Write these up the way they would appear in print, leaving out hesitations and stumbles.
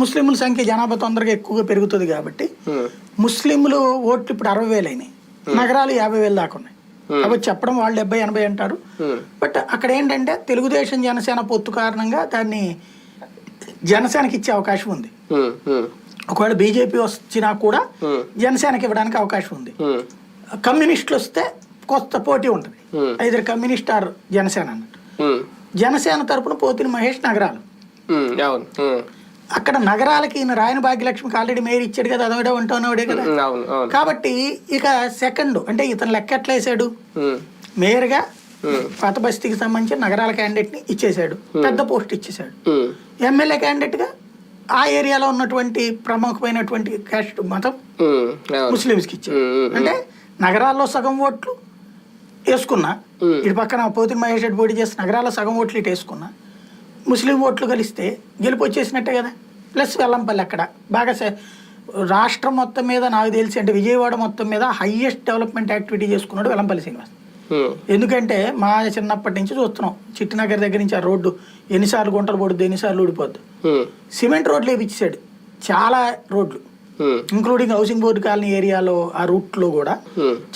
ముస్లింల సంఖ్య జనాభా తొందరగా ఎక్కువగా పెరుగుతుంది కాబట్టి ముస్లింలు ఓట్లు ఇప్పుడు 60,000 అయినాయి, నగరాలు 50,000 దాకా ఉన్నాయి. కాబట్టి చెప్పడం వాళ్ళు 70-80 అంటారు. బట్ అక్కడ ఏంటంటే తెలుగుదేశం జనసేన పొత్తు కారణంగా దాన్ని జనసేనకి ఇచ్చే అవకాశం ఉంది. ఒకవేళ బీజేపీ వచ్చినా కూడా జనసేనకి ఇవ్వడానికి అవకాశం ఉంది. కమ్యూనిస్టులు వస్తే కొత్త పోటీ ఉంటుంది, ఐదరు కమ్యూనిస్ట్ ఆర్ జనసేన అన్నట్టు. జనసేన తరపున పోతిన మహేష్ నగరాలు, అక్కడ నగరాలకి ఈయన రాయన భాగ్యలక్ష్మికి ఆల్రెడీ మేయర్ ఇచ్చాడు కదా, అదొకటే ఉంటున్నాడే కదా. కాబట్టి ఇక సెకండ్ అంటే ఇతను లెక్క ఎట్లా వేసాడు, మేయర్గా పాత బస్తీకి సంబంధించిన నగరాల క్యాండిడేట్ ని ఇచ్చేసాడు, పెద్ద పోస్ట్ ఇచ్చేసాడు. ఎమ్మెల్యే క్యాండిడేట్ గా ఆ ఏరియాలో ఉన్నటువంటి ప్రముఖమైనటువంటి క్యాస్ట్ మతం ముస్లింస్ కి ఇచ్చాడు. అంటే నగరాల్లో సగం ఓట్లు వేసుకున్నా, ఇటు పక్కన పోతిన మహేష్ రెడ్డి పోటీ చేస్తే నగరాల్లో సగం ఓట్లు ఇటు వేసుకున్నా, ముస్లిం ఓట్లు కలిస్తే గెలుపు వచ్చేసినట్టే కదా. ప్లస్ వెల్లంపల్లి అక్కడ బాగా రాష్ట్రం మొత్తం మీద నాకు తెలిసి అంటే విజయవాడ మొత్తం మీద హైయెస్ట్ డెవలప్మెంట్ యాక్టివిటీ చేసుకున్నాడు వెల్లంపల్లి శ్రీనివాస్. ఎందుకంటే మా చిన్నప్పటి నుంచి చూస్తున్నాం, చిట్టినగర్ దగ్గర నుంచి ఆ రోడ్డు ఎన్నిసార్లు గుంటలు పడుద్ది, ఎన్నిసార్లు ఊడిపోద్దు. సిమెంట్ రోడ్లు వేయించాడు, చాలా రోడ్లు ఇంక్లూడింగ్ హౌసింగ్ బోర్డు కాలనీ ఏరియాలో ఆ రూట్ లో కూడా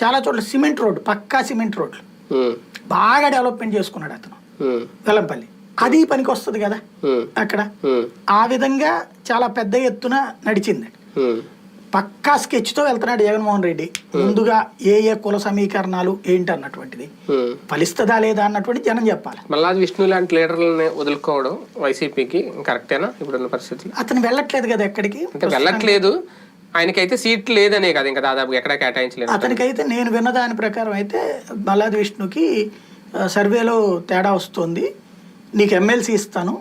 చాలా చోట్ల సిమెంట్ రోడ్డు, పక్కా సిమెంట్ రోడ్లు బాగా డెవలప్మెంట్ చేసుకున్నాడు అతను వెల్లంపల్లి. అది పనికి వస్తుంది కదా అక్కడ. ఆ విధంగా చాలా పెద్ద ఎత్తున నడిచింది. పక్కా స్కెచ్ తో వెళ్తున్నాడు జగన్మోహన్ రెడ్డి. ముందుగా ఏ కుల సమీకరణాలు ఏంటి అన్నటువంటిది ఫలిస్తుందా లేదా అన్నటువంటి జనం చెప్పాలి. మల్లాది విష్ణు లాంటి లీడర్లని వదులుకోవడం వైసీపీకి కరెక్టేనా ఇప్పుడున్న పరిస్థితులు? అతను వెళ్ళట్లేదు కదా ఎక్కడికి, వెళ్ళట్లేదు. ఆయనకైతే సీట్ లేదనే కదా ఇంకా దాదాపు ఎక్కడ కేటాయించలేదు. అతనికైతే నేను విన్న దాని ప్రకారం అయితే మల్లాది విష్ణుకి సర్వేలో తేడా వస్తుంది, నీకు ఎమ్మెల్సీ ఇస్తాను,